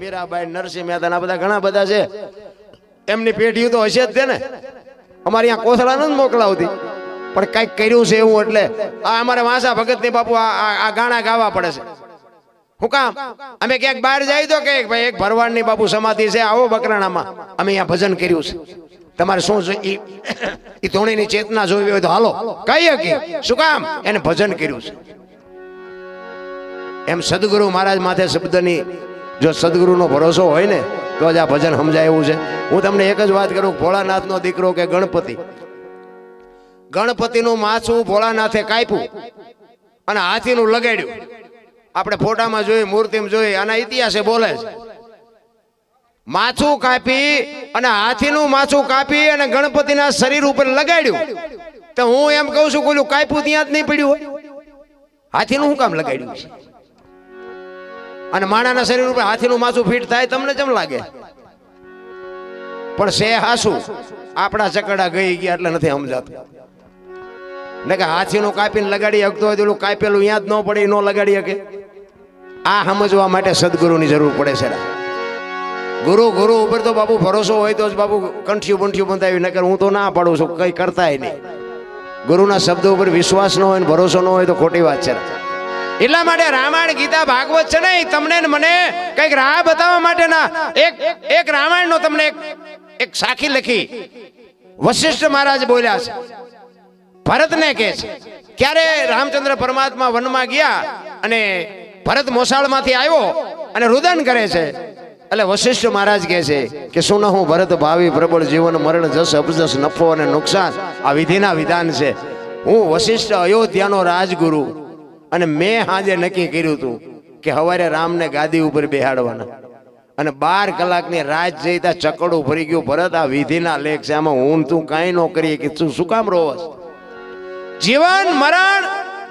મીરાબાઈ, નરસિંહ મહેતા, બધા ઘણા બધા છે. એમની પેઢીઓ તો હશે જ તે ને. અમારે અહીંયા કોથળા નથી મોકલાવતી, પણ કઈક કર્યું છે એવું. એટલે આ અમારે વાંસા ભગત ની બાપુ આ ગાણા ગાવા પડે છે. શું કામ? અમે ક્યાંક બહાર જાય તો કે ભાઈ એક ભરવાડ ની બાપુ સમાધિ છે, આવો બકરાણામાં, અમે અહીંયા ભજન કર્યું છે. તમારે શું જોઈએ? એ ધોણીની ચેતના જોઈ હોય તો હાલો કઈ હકી. શું કામ? એને ભજન કર્યું છે. એમ સદગુરુ મહારાજ માથે શબ્દની જો સદગુરુનો ભરોસો હોય ને તો જ આ ભજન સમજાય એવું છે. હું તમને એક જ વાત કરું, ભોળાનાથનો દીકરો કે ગણપતિનું માથું ભોળાનાથે કાપ્યું અને હાથીનું લગાડ્યું. આપણે ફોટામાં જોઈ, મૂર્તિમાં જોઈ, આના ઇતિહાસે બોલે છે. માથું કાપી અને હાથીનું માથું કાપી અને ગણપતિના શરીર ઉપર લગાડ્યું. તો હું એમ કહું છું, કોઈલું કાપ્યું ત્યાં જ નહીં પડ્યું હોય, હાથીનું શું કામ લગાડ્યું છે? અને માણાના શરીર ઉપર હાથીનું માથું ફીટ થાય તમને કેમ લાગે? પણ સે હાસુ આપણા ચકડા ગઈ ગયા એટલે નથી સમજાતું ને કે હાથીનું કાપીને લગાડી શકતો હોય તો કાપેલું ત્યાં જ ન પડે, ન લગાડી શકે. આ સમજવા માટે સદગુરુની જરૂર પડે છે. ગુરુ ઉપર તો બાપુ ભરોસો હોય તો જ બાપુ કંઠિયું બંઠિયું બંધાવી, નકર હું તો ના પાડું છું, કઈ કરતાય નહીં. ગુરુના શબ્દો ઉપર વિશ્વાસ ન હોય ને ભરોસો ન હોય તો ખોટી વાત છે. એટલા માટે રામાયણ, ગીતા, ભાગવત છે ને તમને મને કઈક રાહ બતાવવા માટે ના. એક રામાયણ નો તમને એક સાખી લખી વશિષ્ઠ મહારાજ બોલ્યા છે. ભરતને કહે છે, ક્યારે રામચંદ્ર પરમાત્મા વનમાં ગયા અને ભરત મોસાળમાંથી આવ્યો અને રુદન કરે છે. એટલે વશિષ્ઠ મહારાજ કહે છે કે શું હું ભરત ભાવિ પ્રબળ જીવન મરણ જસ અપજસ નફો અને નુકસાન આ વિધિના વિધાન છે. હું વશિષ્ઠ અયોધ્યાનો રાજગુરુ અને મેં હાજે નક્કી કર્યું હતું કે હવારે રામને ગાદી ઉપર બેહાડવાના અને 12 કલાકની રાત જઈતા ચકડું ભરી ગયું. ભરત આ વિધિના લેખ છે, આમાં હું તું કાંઈ ન કરીએ કે તું શું કામ રોવસ? જીવન મરણ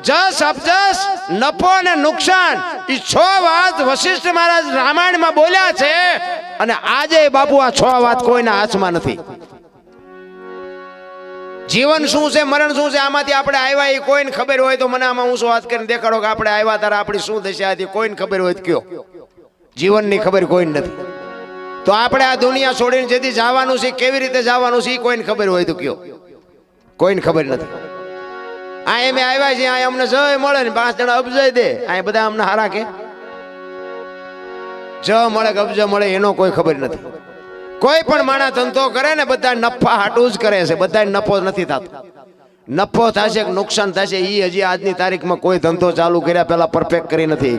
જસ અપજસ નફો અને નુકસાન એ 6 વાત વશિષ્ઠ મહારાજ રામાયણમાં બોલ્યા છે. અને આજે બાપુ આ 6 વાત કોઈના હાથમાં નથી. જીવન શું છે, મરણ શું છે, આમાંથી આપણે આવ્યા એ કોઈને ખબર હોય તો મને આમાં હું શું વાત કરીને દેખાડો કે આપણે આવ્યા તારા આપણી શું દશા હતી, કોઈને ખબર હોય તો કયો. જીવનની ખબર કોઈને નથી. તો આપણે આ દુનિયા છોડીને જેથી જવાનું છે, કેવી રીતે જવાનું છે એ કોઈને ખબર હોય તો કયો. કોઈને ખબર નથી. આ એમ આવ્યા છે, આ અમને જય મળે ને 5 જણા અબજય દે, આ બધા અમને હારા કે જ મળે કે અબજ મળે એનો કોઈ ખબર નથી. કોઈ પણ માણસ ધંધો કરે ને બધા નફા હાટું જ કરે છે, બધા નફો નથી થતો. નફો થશે કે નુકસાન થશે એ હજી આજની તારીખમાં કોઈ ધંધો ચાલુ કર્યા પહેલા પરફેક્ટ કરી નથી.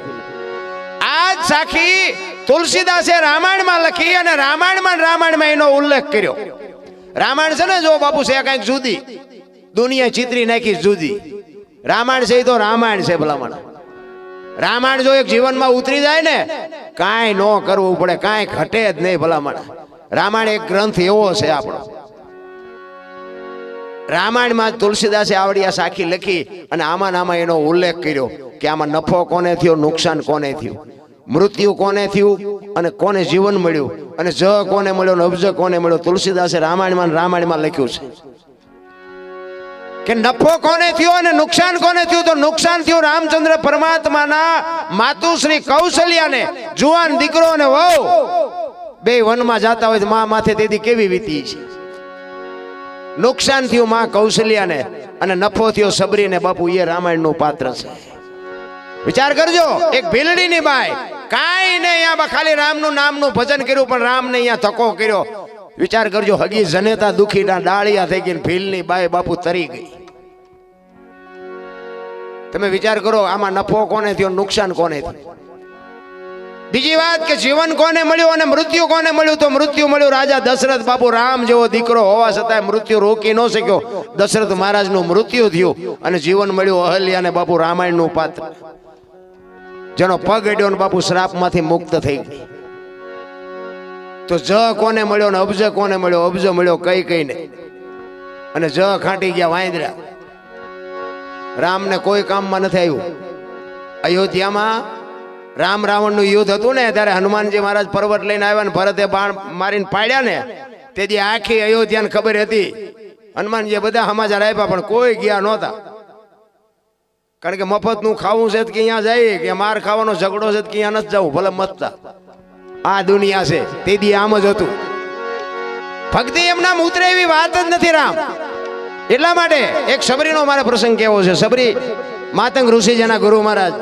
આજ સાખી તુલસીદાસે રામાયણમાં લખી અને રામાયણમાં એનો ઉલ્લેખ કર્યો. રામાયણ છે ને જો બાપુ છે કઈક જુદી, દુનિયા ચિત્રી નાખી જુદી. રામાયણ છે એ તો રામાયણ છે ભલામણ. રામાયણ જો એક જીવનમાં ઉતરી જાય ને કાંઈ ન કરવું પડે, કાંઈ ઘટે જ નહીં ભલામણ. રામાયણ એક ગ્રંથ એવો છે આપણો. રામાયણમાં તુલસીદાસે આવડી આ સાખી લખી અને આમાં એનો ઉલ્લેખ કર્યો કે આમાં નફો કોને થયો, નુકસાન કોને થયું, મૃત્યુ કોને થયું અને કોને જીવન મળ્યું અને જ કોને મળ્યો, અબજ કોને મળ્યો. તુલસીદાસે રામાયણમાં લખ્યું છે કે નફો કોને થયો અને નુકસાન કોને થયું. તો નુકસાન થયું રામચંદ્ર પરમાત્માના માતુશ્રી કૌશલ્યાને. જુવાન દીકરો અને વહુ બે વનમાં જતા હોય તો મા માથે તેથી કેવી વીતી છે. નુકસાન થયું માં કૌશલ્યાને અને નફો થયો સબરીને. બાપુ એ રામાયણનું પાત્ર છે. વિચાર કરજો, એક ભીલડીની બાઈ કાંઈ નહીં, અહીંયા ખાલી રામનું નામનું ભજન કર્યું પણ રામને અહીંયા ધક્કો કર્યો. વિચાર કરજો, હગી જનેતા દુખીના ડાળિયા થઈ ગઈ, ભીલની બાઈ બાપુ તરી ગઈ. તમે વિચાર કરો આમાં નફો કોને થયો, નુકસાન કોને થયું. બીજી વાત કે જીવન કોને મળ્યું અને મૃત્યુ કોને મળ્યું. તો મૃત્યુ મળ્યું રાજા દશરથ. બાપુ રામ જેવો દીકરો હોવા છતાં મૃત્યુ રોકી ન શક્યો. દશરથ મહારાજનું મૃત્યુ થયું અને જીવન મળ્યું અહલ્યાને. બાપુ રામાયણનું પાત્ર જેનો પગ અડ્યો ને બાપુ શ્રાપમાંથી મુક્ત થઈ ગઈ. તો જ કોને મળ્યો ને અબજ કોને મળ્યો, અબજ મળ્યો કઈ ને અને જ ખાંટી ગયા વાંદરા. રામને કોઈ કામમાં નથી આવ્યું. અયોધ્યામાં રામ રાવણનું યુદ્ધ હતું ને ત્યારે હનુમાનજી મહારાજ પર્વત લઈને આવ્યા ને ભરતે બાણ મારીને પાડ્યા ને તેથી આખી અયોધ્યાને ખબર હતી. હનુમાનજી બધા સમાચાર આપ્યા પણ કોઈ ગયા નહોતા. કારણ કે મફતનું ખાવું છે કે અહીંયા જાય, કે માર ખાવાનો ઝઘડો છે કે અહીંયા નથી જવું, ભલે મતતા આ દુનિયા છે તે દી આમ જ હતું. ભક્તિ એમના ઉતરે એવી વાત જ નથી રામ. એટલા માટે એક સબરીનો મારે પ્રસંગ કેવો છે. સબરી માતંગ ઋષિજીના ગુરુ મહારાજ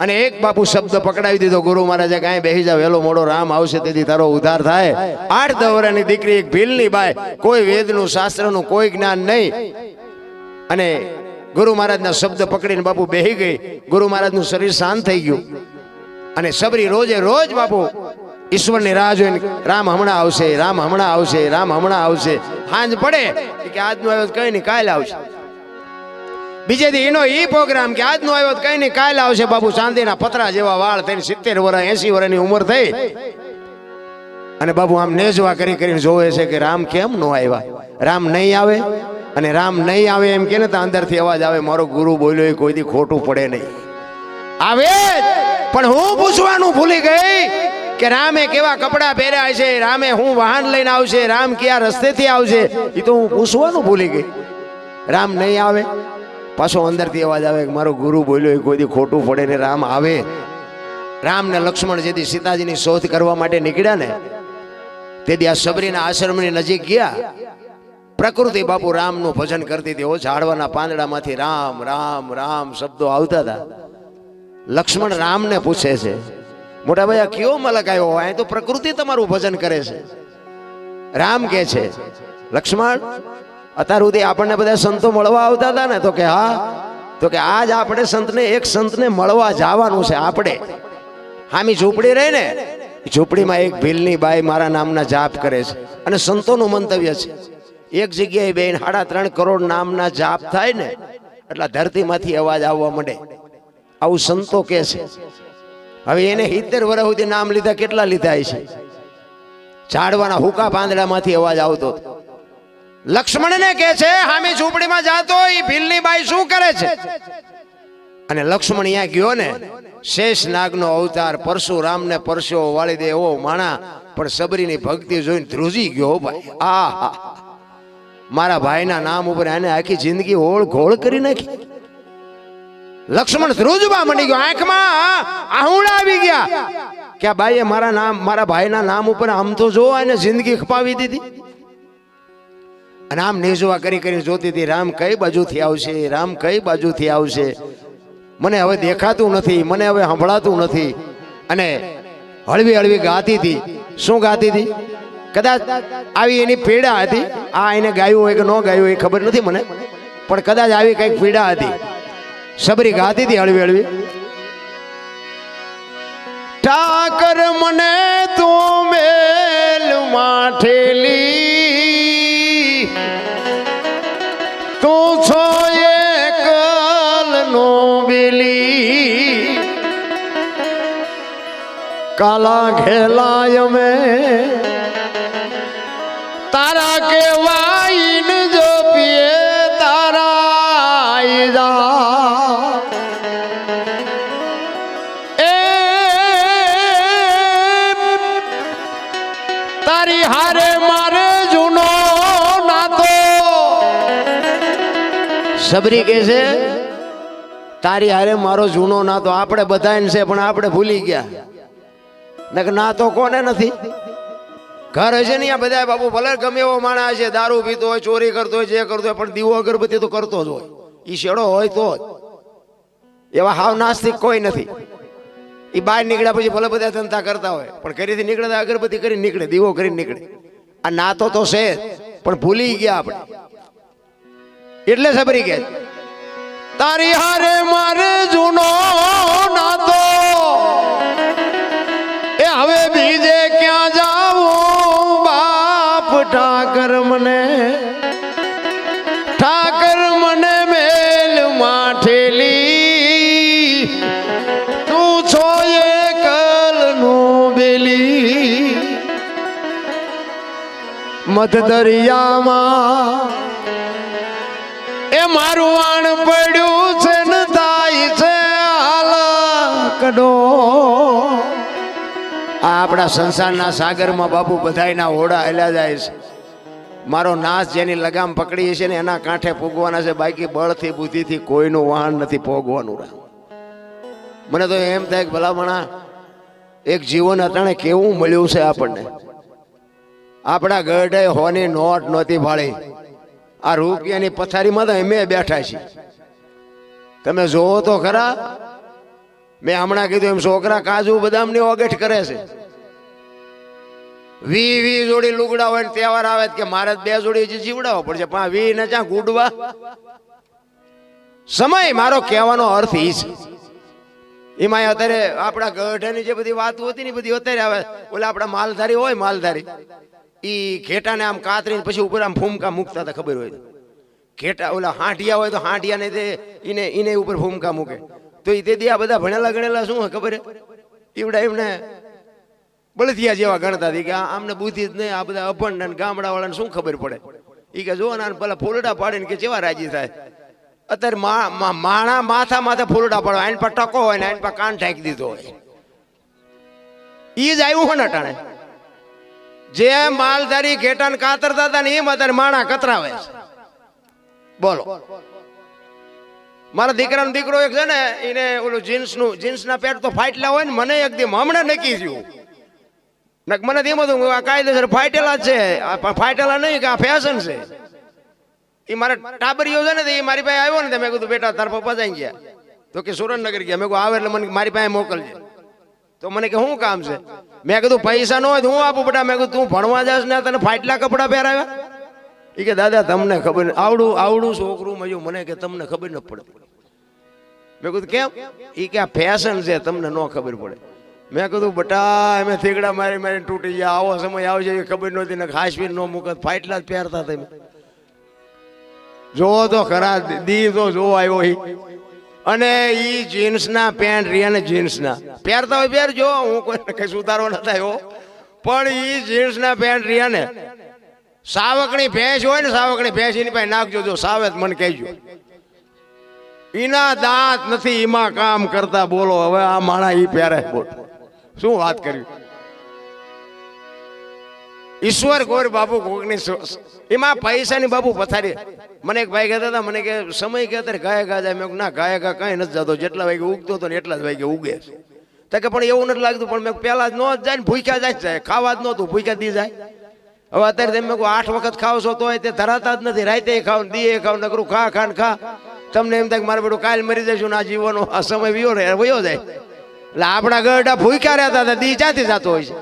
અને એક બાપુ શબ્દ પકડાવી દીધો. ગુરુ મહારાજે કાંઈ બેસી જાવ, વેલો મોડો રામ આવશે તેથી તારો ઉદ્ધાર થાય. 8-10 વર્ષની દીકરી, એક ભીલની બાઈ, કોઈ વેદનું શાસ્ત્રનું કોઈ જ્ઞાન નહીં, અને ગુરુ મહારાજના શબ્દ પકડીને બાપુ બેહી ગઈ. ગુરુ મહારાજનું શરીર શાંત થઈ ગયું અને સબરી રોજે રોજ બાપુ ઈશ્વરની રાહ જોઈને રામ હમણાં આવશે, રામ હમણાં આવશે, રામ હમણાં આવશે. સાંજ પડે કે આજનું આવ્યો કઈ નહીં કાલે આવશે. બીજે દી એનો ઈ પ્રોગ્રામ કે આજનું આવ્યો કઈ નહીં કાલે આવશે. બાપુ ચાંદીના પતરા જેવા વાળ થઈને 70 વર્ષ 80 વર્ષની ઉંમર થઈ અને બાપુ આમ નેજવા કરી કરીને જોવે છે કે રામ કેમ નો આવ્યા, રામ નહીં આવે. અને રામ નહીં આવે એમ કે ને તો અંદરથી અવાજ આવે, મારો ગુરુ બોલ્યો એ કોઈ દી ખોટું પડે નહીં. આવે પણ હું પૂછવાનું ભૂલી ગઈ કે રામે કેવા કપડા પહેર્યા છે, રામે હું વાહન લઈને આવશે, રામ કયા રસ્તેથી આવશે, એ તો હું પૂછવાનું ભૂલી ગઈ. રામ નહીં આવે, પાછો અંદરથી અવાજ આવે કે મારો ગુરુ બોલ્યો એ કોઈ દી ખોટું પડે ને રામ આવે. રામ ને લક્ષ્મણ જેથી સીતાજીની શોધ કરવા માટે નીકળ્યા ને તેથી આ સબરીના આશ્રમની નજીક ગયા. પ્રકૃતિ બાપુ રામનું ભજન કરતી હતી. ઓ ઝાડવાના પાંદડામાંથી રામ રામ રામ શબ્દો આવતા હતા. લક્ષ્મણ રામને પૂછે છે, મોટા ભાઈ આ કયો મલક આવ્યો, અહીં તો પ્રકૃતિ તમારું ભજન કરે છે. રામ કે છે, લક્ષ્મણ અત્યાર સુધી આપણને બધા સંતો મળવા આવતા હતા ને, તો કે હા. તો કે આજ આપણે સંતને એક સંતને મળવા જવાનું છે. આપણે હામી ઝૂંપડી રહી ને, ઝૂંપડીમાં એક ભીલની બાઈ મારા નામના જાપ કરે છે અને સંતોનું મંતવ્ય છે એક જગ્યાએ બેન 3.5 કરોડ નામના જાપ થાય ને એટલે ધરતીમાંથી અવાજ આવવા માંડે. આવું સંતો કે છે. હવે એને 70 વર્ષ સુધી નામ લીધા, કેટલા લીધા છે? ઝાડવાના હુકા પાંદડામાંથી અવાજ આવતો. લક્ષ્મણને કે છે હામી ઝૂંપડીમાં જાતો એ ભીલની બાઈ શું કરે છે? અને લક્ષ્મણ અહીંયા ગયો ને, શેષ નાગનો અવતાર, પરશુરામને પરસ્યો વાળી દે એવો માણા, પણ સબરીની ભક્તિ જોઈને ધ્રુજી ગયો. ભાઈ આ મારા ભાઈના નામ ઉપર આને આખી જિંદગી ઓળ ઘોળ કરી નાખી. લક્ષ્મણ ધ્રુજવા મંડી ગયો, આંખમાં આહુડા આવી ગયા કે આ બાઈએ મારા ભાઈના નામ ઉપર આમ તો જો એને જિંદગી ખપાવી દીધી. અને આમ નેજવા કરી કરીને જોતી હતી, રામ કઈ બાજુથી આવશે, રામ કઈ બાજુથી આવશે, મને હવે દેખાતું નથી, મને હવે સંભળાતું નથી. અને હળવી હળવી ગાતી હતી. શું ગાતી હતી? કદાચ આવી એની પીડા હતી. આ એને ગાયું હોય કે ન ગાયું હોય ખબર નથી મને, પણ કદાચ આવી કઈક પીડા હતી. સબરી ગાતી હતી હળવી હળવી, ઠાકર મને તું મેલ માઠેલી, તું છો એકલ નો બેલી, કાલા ઘેલાય મેં તારા કેવાઈન જો પીએ તારા એ તારી હારે મારે જૂનો નાતો. સબરી કે છે તારી હારે મારો જૂનો નાતો આપણે બધાને છે, પણ આપણે ભૂલી ગયા. નાતો કોને નથી? ઘર હશે ને બધા બાપુ ભલે ગમે એવો માણસ છે, દારૂ પીતો હોય, ચોરી કરતો હોય, જે કરતો હોય, પણ દીવો અગરબત્તી તો કરતો જ હોય. ઈ શેડો હોય તો જ. એવા હાવ નાસ્તિક કોઈ નથી. એ બહાર નીકળ્યા પછી ભલે બધા ધંધા કરતા હોય, પણ ઘરેથી નીકળે અગરબત્તી કરીને નીકળે, દીવો કરીને નીકળે. આ નાતો તો છે પણ ભૂલી ગયા આપણે. એટલે સબરી કે તારી હારે મારે જૂનો નાતો, એ હવે બીજે ક્યાં જાવું બાપ? ઠાકર મને મેલ માઠેલી, તું છો એકલ નું બેલી, મધ દરિયામાં એ મારું વાણ પડ્યું છે ને થાય છે હાલકડો. આપણા સંસારના સાગરમાં બાપુ બધાયના હોડા હેલા જાય છે. મારો નાશ જેની લગામ પકડી છે ને એના કાંઠે પૂગવાના છે, બાકી બળથી બુદ્ધિથી કોઈનું વાહન નથી પોગવાનું. મને તો એમ થાય કે ભલામણા એક જીવન અટાણે કેવું મળ્યું છે આપણને. આપણા ગઢે હોની નોટ નહોતી ભાળી, આ રૂપિયાની પથારીમાં તો અમે બેઠા છીએ. તમે જોવો તો ખરા. મેં હમણાં કીધું એમ છોકરા કાજુ બદામની ઓગઠ કરે છે. 20 જોડી લુગડા હોય ને તહેવાર આવે કે મારે 2 જોડી જીવડાવો પડશે, 20 ને ચા ગુડવા. સમય મારો કહેવાનો અર્થ એ છે. એમાં અત્યારે આપણા ગઢની જે બધી વાતો હતી ને બધી અત્યારે આવે. ઓલા આપણા માલધારી હોય, માલધારી ઈ ઘેટાને આમ કાતરીને પછી ઉપર આમ ફૂમકા મૂકતા હતા, ખબર હોય. ઘેટા ઓલા હાંઠિયા હોય તો હાંઠિયાને એને ઉપર ફૂમકા મૂકે. તો એ તે આ બધા ભણેલા ગણેલા શું ખબર ઈવડા એમને બળદિયા જેવા ગણતા હતી કે આમને બુદ્ધિ જ નહીં, આ બધા અભણ ગામડા વાળાને શું ખબર પડે. એ કે જો ને પેલા ફૂલડા પાડીને કે કેવા રાજી થાય. અત્યારે માણા માથા માથે ફૂલડા પડવા, આઈન પર ટકો હોય ને આઈન પર કાન ઢાંકી દીધો હોય. ઈ જ આવ્યું હોય ને અટાણે. જે માલધારી ઘેટાને કાતરતા હતા ને એમ અત્યારે માણા કતરાવે છે. બોલો. મારા દીકરાનો દીકરો એક છે ને, એને ઓલું જીન્સના પેન્ટ તો ફાટેલા હોય ને, મને એકદમ હમણાં નક્કી થયું. મને એમ હતું કાયદેસર ફાટેલા જ છે, ફાટેલા નહીં કે આ ફેશન છે. એ મારા ટાબરીઓ છે ને, એ મારી પાસે આવ્યો ને, મેં કીધું બેટા તાર પપ્પા જાય ગયા તો કે સુરેન્દ્રનગર ગયા. મેં કહું આવે એટલે મને મારી પાસે મોકલજે. તો મને કે શું કામ છે? મેં કીધું પૈસા ન હોય તો હું આપું બેટા. મેં કીધું તું ભણવા જાસ ને તને ફાટલા કપડા પહેરાવ્યા? એ કે દાદા તમને ખબર આવડું છોકરું મળ્યું મને કે તમને ખબર ન પડતી. મેં કીધું કેમ? એ કે આ ફેશન છે, તમને ન ખબર પડે. મેં કીધું બટા અમે થીગડા મારી મારીને તૂટી ગયા, આવો સમય આવશે એ ખબર નહોતી ને ખાસવીર ન મૂકત, ફાટલા જ પહેરતા તમે. જોવો તો ખરા, દી તો જોવો આવ્યો. અને ઈ જીન્સના પેન્ટ રહ્યા ને જીન્સના પહેરતા હોય પહેરજો, હું કોઈને કઈ સુધારો ન થાય. પણ ઈ જીન્સના પેન્ટ રહ્યા ને, સાવકણી ભેંસ હોય ને, સાવકણી ભેંસ એની પાસે નાખજો, જો સાવે મને કહેજો. એના દાંત નથી, એમાં કામ કરતા. બોલો હવે આ માણા ઈ પહેરે, બોલ શું વાત કરી. ઈશ્વર ગોર બાપુ કોકની એમાં પૈસાની બાપુ પથારી. મને એક ભાઈ કહેતા હતા, મને કે સમય કે અત્યારે ગાય ગા જાય. મેં ના ગાય ગા કઈ નથી જતો, જેટલા વાગે ઉગતો હતો ને એટલા જ વાગે ઉગે તો કે પણ એવું નથી લાગતું. પણ મેં પેલા જ ન જાય ને ભૂખ્યા જાય, ખાવા જ નહોતું, ભૂખ્યા દી જાય. હવે અત્યારે તમે 8 વખત ખાવ છો તો તે ધરાતા જ નથી. રાતે ખાવ ને દીએ ખાવ, નકરું ખા ખા ને ખા. તમને એમ થાય કે મારે બેટું કાલ મરી જઈશું ને આ જીવનો આ સમય વયો જાય. એટલે આપણા ગરડા ભૂખ્યા રહેતા હતા, દી ચાથી જતો હોય છે.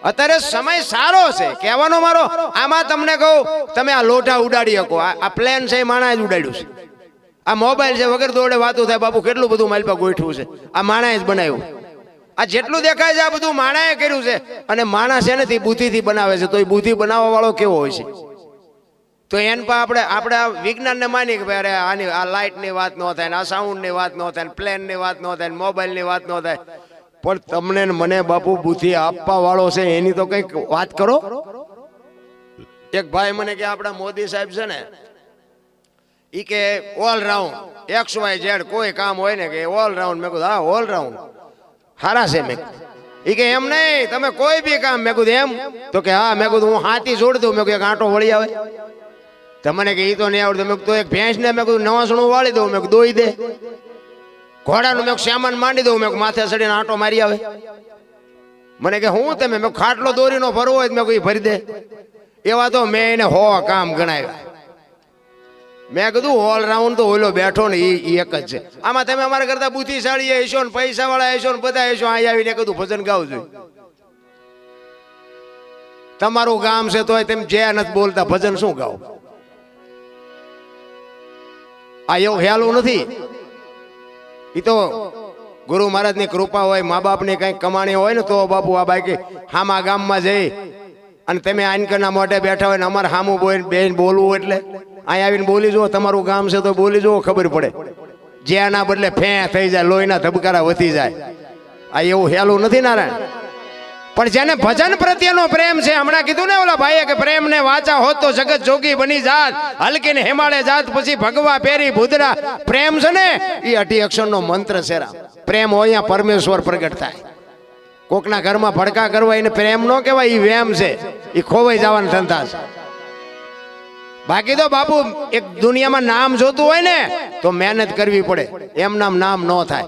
અત્યારે સમય સારો છે કહેવાનો મારો. આમાં તમને કહું, તમે આ લોઢા ઉડાડી શકો. આ પ્લેન છે એ માણસ જ ઉડાડ્યું છે. આ મોબાઈલ છે વગર દોડે વાતું થાય. બાપુ કેટલું બધું મારી પાસે ગોઠવું છે, આ માણસ જ બનાવ્યું. આ જેટલું દેખાય છે આ બધું માણસે કર્યું છે. અને માણસ છે ને તે બુદ્ધિથી બનાવે છે. તો એ બુદ્ધિ બનાવવા વાળો કેવો હોય છે? તો એન પર આપણે વિજ્ઞાનને માની કે ભાઈ આની આ લાઇટની વાત ન થાય, આ સાઉન્ડની વાત ન થાય, પ્લેનની વાત ન થાય, મોબાઈલની વાત ન થાય. પણ તમને મને બાપુ બુદ્ધિ આપવા વાળો છે એની તો કઈક વાત કરો. એક ભાઈ મને કે આપણા મોદી સાહેબ છે ને, ઈ કે ઓલરાઉન્ડ XYZ કોઈ કામ હોય ને કે ઓલરાઉન્ડ. મેં કીધું હા ઓલરાઉન્ડ હારા છે. મેં ઈ કે એમ નહીં, તમે કોઈ બી કામ. મેં કીધું એમ? તો કે હા. મેં કીધું હું હાથી છોડી દઉં. મેં કીધું એક આંટો વળી આવે. તમને કે ઈ તો નહીં આવડતું. મેં કીધું એક ભેંસ ને મેં કીધું નવાસણું વાળી દઉં. મેં કીધું દોઈ દે. ઘોડાનું મેં સામાન માંડી દઉં. મેં માથે ચડીને આંટો મારી આવે. મને કે હું તમે? મેં ખાટલો દોરીનો ભરવો હોય મેં કોઈ ભરી દે. એવા તો મેં એને 100 કામ ગણાવ્યા. મેં કીધું ઓલરાઉન્ડ તો ઓલો બેઠો ને એ એક જ છે. આમાં તમે અમારા કરતા બુદ્ધિશાળી હશો ને પૈસા વાળા હશો ને બધા હશો, અહીં આવીને કીધું ભજન ગાવું જોઈએ. તમારું ગામ છે તોય તમે જે નથી બોલતા, ભજન શું ગાઓ? આ એવું હેલું નથી. એ તો ગુરુ મહારાજ ની કૃપા હોય, મા બાપ ની કઈ કમાણી હોય ને તો બાપુ આ બાકી હામા ગામમાં જઈ અને તમે આનકરના મોઢે બેઠા હોય ને અમારે હામું બેન બોલવું એટલે અહીં આવીને બોલી જુઓ. તમારું ગામ છે તો બોલી જુઓ, ખબર પડે. જ્યાંના બદલે ફે થઈ જાય, લોહીના ધબકારા વધી જાય. આ એવું હેલું નથી નારાયણ. પણ જેને ભજન પ્રત્યેનો પ્રેમ છે, હમણાં કીધું ને ઓલા ભાઈએ કે પ્રેમ ને વાચા હોત તો જગત જોગી બની જાત, હલકી ને હિમાલય જાત પછી ભગવા પેરી ભૂદરા. પ્રેમ છે ને એ 18 અક્ષરનો મંત્ર છે. પ્રેમ હોય અહીંયા પરમેશ્વર પ્રગટ થાય. કોકના ઘરમાં ભડકા કરવા એને પ્રેમ ન કહેવાય, એ વેમ છે, એ ખોવાઈ જવાના ધંધા છે. બાકી તો બાપુ એક દુનિયામાં નામ જોતું હોય ને તો મહેનત કરવી પડે. એમ નામ ન થાય.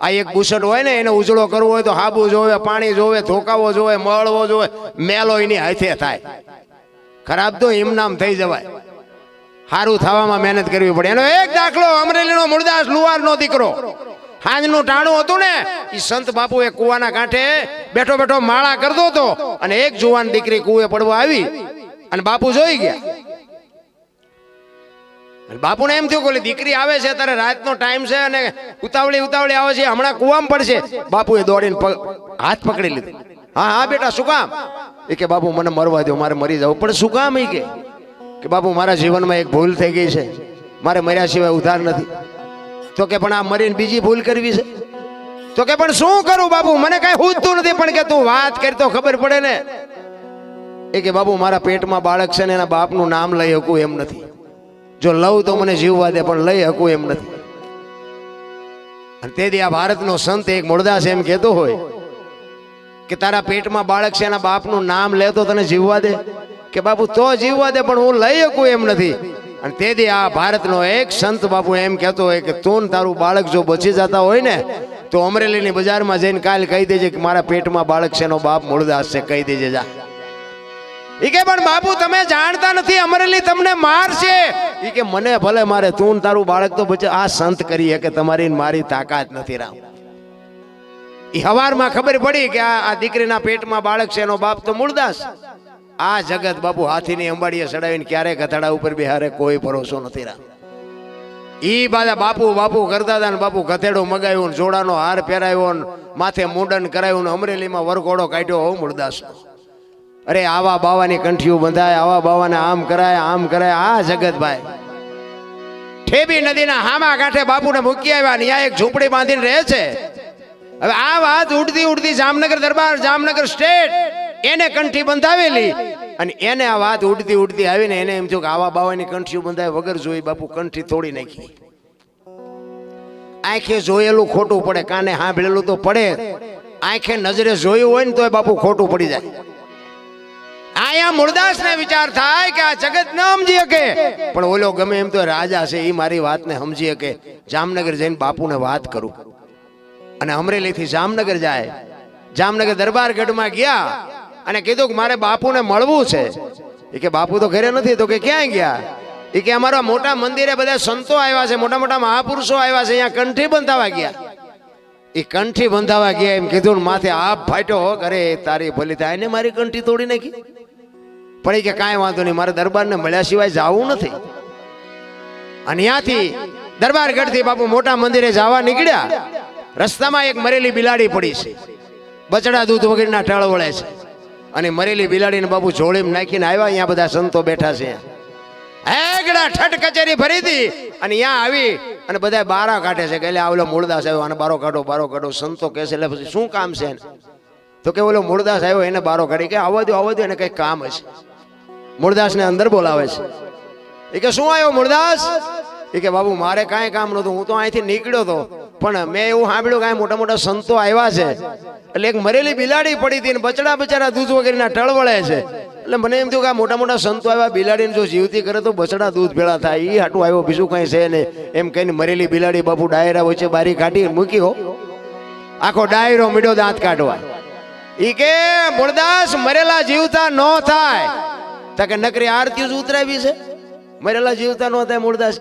આ એક બુસટ હોય ને એને ઉજળો કરવો હોય તો હાબુ જોવે, પાણી જોવે, ધોકાવો જોવે, મળવો જોવે, મેલો એની હાથે થાય. ખરાબ તો ઇમનામ થઈ જવાય. સારું થવામાં મહેનત કરવી પડે. એનો એક દાખલો અમરેલીનો મૂળદાસ લુહારનો દીકરો, હાંજનું ટાણું હતું ને, એ સંત બાપુ એ કુવાના કાંઠે બેઠો બેઠો માળા કરતો હતો અને એક જુવાન દીકરી કુએ પડવા આવી અને બાપુ જોઈ ગયા. બાપુને એમ થયું કે દીકરી આવે છે ત્યારે રાતનો ટાઈમ છે અને ઉતાવળી ઉતાવળી આવે છે, હમણાં કુવામાં પડશે. બાપુએ દોડીને હાથ પકડી લીધો. હા હા બેટા શું કામ? એ કે બાપુ મને મરવા દો, મારે મરી જવું. પણ શું કામ? એ કે બાપુ મારા જીવનમાં એક ભૂલ થઈ ગઈ છે, મારે મર્યા સિવાય ઉધાર નથી. તો કે પણ આ મરીને બીજી ભૂલ કરવી છે. તો કે પણ શું કરું બાપુ, મને કઈ સૂઝતું નથી. પણ કે તું વાત કરી તો ખબર પડે ને. એ કે બાપુ મારા પેટમાં બાળક છે ને એના બાપનું નામ લઈ શકું એમ નથી. જો લઉં તો મને જીવવા દે, પણ લઈ શકું એમ નથી. અને તેથી આ ભારતનો સંત એક મૂળદાસ એમ કહેતો હોય કે તારા પેટમાં બાળક છે એના બાપનું નામ લે તો તને જીવવા દે? કે બાપુ તો જીવવા દે, પણ હું લઈ શકું એમ નથી. અને તેથી આ ભારતનો એક સંત બાપુ એમ કહેતો હોય કે તું તારું બાળક જો બચી જતા હોય ને તો અમરેલીની બજારમાં જઈને કાલ કહી દેજે કે મારા પેટમાં બાળક છે એનો બાપ મૂળદાસ છે, કહી દેજે જા. ઈ કે પણ બાપુ તમે જાણતા નથી, અમરેલી તમને મારશે. ઈ કે મને ભલે મારે, તું તારું બાળક તો બચે. આ સંત કરી કે તમારી મારી તાકાત નથી. રામ ઈ હવારમાં ખબર પડી કે આ દીકરીના પેટમાં બાળક છે એનો બાપ તો મૂળદાસ. આ જગત બાપુ હાથીની અંબાડીએ ચડાવીને ક્યારે ગધેડા ઉપર બિહારે કોઈ ભરોસો નથી. રામ ઈ બાદા બાપુ બાપુ કરતા હતા ને બાપુ ગધેડો મગાવ્યું, જોડાનો હાર પહેરાવ્યો, માથે મુંડન કરાવ્યું ને અમરેલીમાં વરઘોડો કાઢ્યો હો મૂળદાસ. અરે આવા બાવાની કંઠીઓ બંધાય, આવા બાવાને આમ કરાય આમ કરાય. આ જગત ભાઈ ઠેબી નદીના હામા કાંઠે બાપુને મૂકી આવ્યા ને ત્યાં એક ઝૂંપડી બાંધીને રહે છે. હવે આ વાત ઉડતી ઉડતી જામનગર દરબાર, જામનગર સ્ટેટ એને કંઠી બંધાવેલી અને એને આ વાત ઉડતી ઉડતી આવીને એને એમ થયું કે આવા બાવાની કંઠીઓ બંધાય વગર જોઈ બાપુ કંઠી તોડી નાખી. આંખે જોયેલું ખોટું પડે, કાને સાંભળેલું તો પડે. આંખે નજરે જોયું હોય ને તોય બાપુ ખોટું પડી જાય. આયા મૂળદાસ ને વિચાર થાય કે આ જગત ન સમજી શકે, પણ ઓલો ગમે એમ તો રાજા છે, એ મારી વાતને સમજી શકે. જામનગર જઈને બાપુને વાત કરું. અને અમરેલી થી જામનગર જાય. જામનગર દરબારગઢમાં ગયા અને કીધું કે મારે બાપુને મળવું છે. એ કે બાપુ તો ઘરે નથી. તો કે ક્યાં ગયા? એ કે અમારા મોટા મંદિરે બધા સંતો આવ્યા છે, મોટા મોટા મહાપુરુષો આવ્યા છે, અહીંયા કંઠી બંધાવા ગયા. એ કંઠી બંધાવા ગયા એમ કીધું ને માથે આપ ફાટ્યો. અરે તારી ભલી થાય ને મારી કંઠી તોડી નાખી. પણ એ કે કાંઈ વાંધો નહીં, મારે દરબારને મળ્યા સિવાય જવું નથી. અને ત્યાંથી દરબારગઢથી બાપુ મોટા મંદિરે જવા નીકળ્યા. રસ્તામાં એક મરેલી બિલાડી પડી છે, બચડા દૂધ વગેરેના ટળ વળે છે. અને મરેલી બિલાડીને બાપુ જોડીમાં નાખીને આવ્યા. અહીંયા બધા સંતો બેઠા છે. હેગડા ઠઠ કચેરી ભરી હતી અને અહીંયા આવી અને બધા બારા કાઢે છે કે એટલે ઓલો મૂળદાસ આવ્યો, અને બારો કાઢો બારો કાઢો. સંતો કહે છે એટલે પછી શું કામ છે? તો કે ઓલો મૂળદાસ આવ્યો એને બારો કાઢી. કે આવવા દો એને કઈ કામ હશે. મૂળદાસ ને અંદર બોલાવે છે. એ કે શું આવ્યો મૂળદાસ? એ કે બાબુ મારે કાંઈ કામ નહોતું, હું તો અહીંથી નીકળ્યો હતો, પણ મેં એવું સાંભળ્યું કે મોટા મોટા સંતો આવ્યા છે, એટલે એક મરેલી બિલાડી પડી હતી ને બચડા બચારા દૂધ વગેરેના ટળ વળે છે. એટલે મને એમ થયું કે આ મોટા મોટા સંતો આવ્યા, બિલાડીને જો જીવતી કરે તો બચડા દૂધ ભેળા થાય, એ હાટું આવ્યો, બીજું કઈ છે ને. એમ કહીને મરેલી બિલાડી બાપુ ડાયરા વચ્ચે બારી કાઢી મૂકી હો. આખો ડાયરો મીડો દાંત કાઢવા. ઈ કે મૂળદાસ મરેલા જીવતા ન થાય. તો કે નકરી આરતી જ ઉતરાવી છે, મરેલા જીવતા ન થાય મૂળદાસ.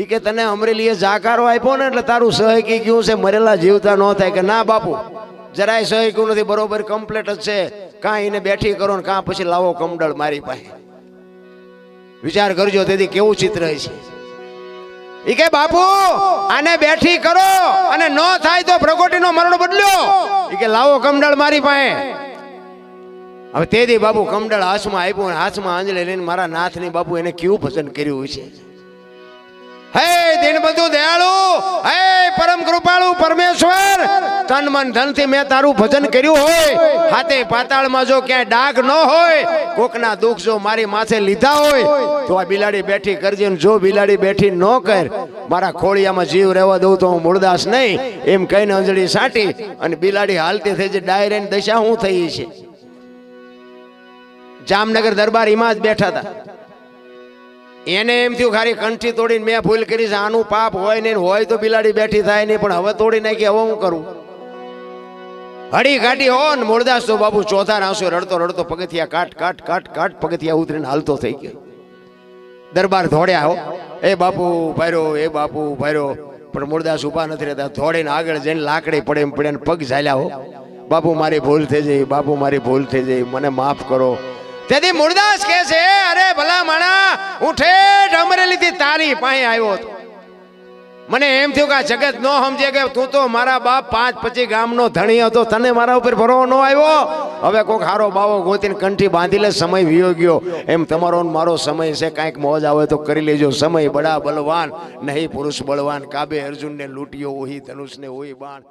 ઈ કે તને અમરેલીએ જાકારો આપ્યો ને એટલે તારું સહકી ગયું છે, મરેલા જીવતા ન થાય. કે ના બાપુ જરાય સહક્યું નથી, બરોબર કમ્પ્લીટ જ છે. કાં એને બેઠી કરો ને કાં પછી લાવો કમડળ મારી પાસે. વિચાર કરજો તેથી કેવું ચિત્ર છે. ઈ કે બાપુ આને બેઠી કરો અને ન થાય તો પ્રગોટીનો મરણ બદલ્યો. ઈ કે લાવો કમડળ મારી પાસે. હવે તેથી બાપુ કમડળ હાથમાં આપ્યું, હાથમાં આંજળી લઈને મારા નાથની બાપુ એને કેવું પસંદ કર્યું છે. હે દીનબંધુ દયાળુ, હે પરમ કૃપાળુ પરમેશ્વર, તન મન ધન થી મેં તારું ભજન કર્યું હોય, હાથે પાતાળમાં જો ક્યાંય ડાઘ ન હોય, કોકના દુઃખ જો મારી માથે લીધા હોય તો આ બિલાડી બેઠી કરજે. જો બિલાડી બેઠી ન કર, મારા ખોળિયામાં જીવ રહેવા દઉં તો હું મૂળદાસ નહીં. એમ કહીને અંજળી સાટી અને બિલાડી હાલતી થઈ જાય. ડાયરેક્ટ દશા શું થઈ છે. જામનગર દરબાર એમાં જ બેઠા હતા. એને એમ થયું ખાલી કંઠી તોડીને મેં ભૂલ કરી છે, આનું પાપ હોય ને હોય તો બિલાડી બેઠી થાય નહીં, પણ હવે તોડી નાખી, હવે હું કરું? હડી ઘાટી હો ને મૂળદાસ તો બાપુ ચોથા રાસો રડતો રડતો પગથિયા કાટ કાટ કાટ કાટ પગથિયા ઉતરીને હાલતો થઈ ગયો. દરબાર ધોડ્યા હો, એ બાપુ ભાર્યો, એ બાપુ ભાર્યો, પણ મૂળદાસ ઉભા નથી રહેતા. ધોડીને આગળ જઈને લાકડી પડે એમ પડે પગ ઝાલ્યા હો. બાપુ મારી ભૂલ થઈ જઈ, બાપુ મારી ભૂલ થઈ જઈ, મને માફ કરો. તેથી મૂળદાસ કહે છે, અરે ભલા માણા, હું ઠેઠ અમરેલીથી તારી પાસે આવ્યો હતો. મને એમ થયું કે આ જગત નો સમજે કે તું તો મારા બાપ 5-25 ગામનો ધણી હતો, તને મારા ઉપર ભરોસો ન આવ્યો. હવે કોઈક હારો બાવો ગોતીને કંઠી બાંધી લે, સમય વિયો ગયો. એમ તમારો મારો સમય છે, કાંઈક મોજ આવે તો કરી લેજો. સમય બડા બલવાન નહીં પુરુષ બળવાન, કાબે અર્જુનને લૂંટ્યો ઓહી ધનુષને ઓહી બાણ.